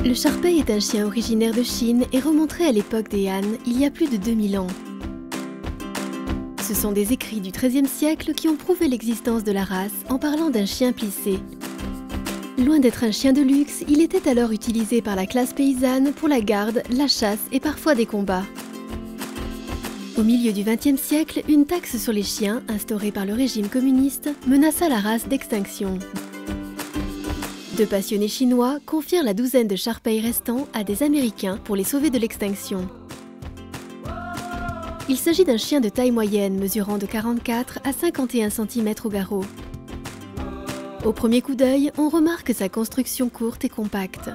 Le Shar-Pei est un chien originaire de Chine et remonterait à l'époque des Han, il y a plus de 2000 ans. Ce sont des écrits du XIIIe siècle qui ont prouvé l'existence de la race en parlant d'un chien plissé. Loin d'être un chien de luxe, il était alors utilisé par la classe paysanne pour la garde, la chasse et parfois des combats. Au milieu du XXe siècle, une taxe sur les chiens, instaurée par le régime communiste, menaça la race d'extinction. Deux passionnés chinois confièrent la douzaine de Shar-Pei restants à des Américains pour les sauver de l'extinction. Il s'agit d'un chien de taille moyenne mesurant de 44 à 51 cm au garrot. Au premier coup d'œil, on remarque sa construction courte et compacte.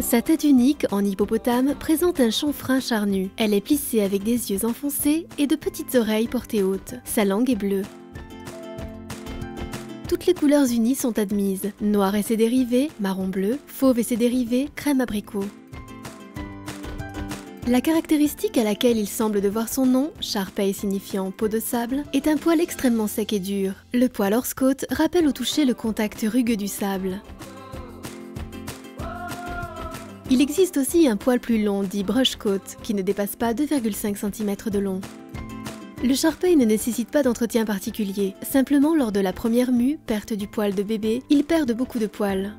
Sa tête unique, en hippopotame, présente un chanfrein charnu. Elle est plissée avec des yeux enfoncés et de petites oreilles portées hautes. Sa langue est bleue. Toutes les couleurs unies sont admises. Noir et ses dérivés, marron-bleu, fauve et ses dérivés, crème abricot. La caractéristique à laquelle il semble devoir son nom, Shar-Pei signifiant peau de sable, est un poil extrêmement sec et dur. Le poil hors côte rappelle au toucher le contact rugueux du sable. Il existe aussi un poil plus long dit brush coat, qui ne dépasse pas 2,5 cm de long. Le Shar-Pei ne nécessite pas d'entretien particulier. Simplement, lors de la première mue, perte du poil de bébé, il perd beaucoup de poils.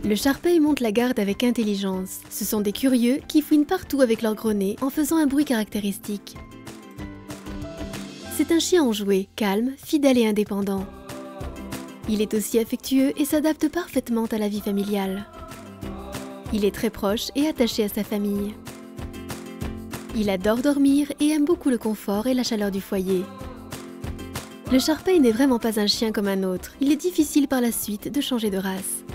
Le Shar-Pei monte la garde avec intelligence. Ce sont des curieux qui fouinent partout avec leur gros nez en faisant un bruit caractéristique. C'est un chien enjoué, calme, fidèle et indépendant. Il est aussi affectueux et s'adapte parfaitement à la vie familiale. Il est très proche et attaché à sa famille. Il adore dormir et aime beaucoup le confort et la chaleur du foyer. Le Shar-Pei n'est vraiment pas un chien comme un autre. Il est difficile par la suite de changer de race.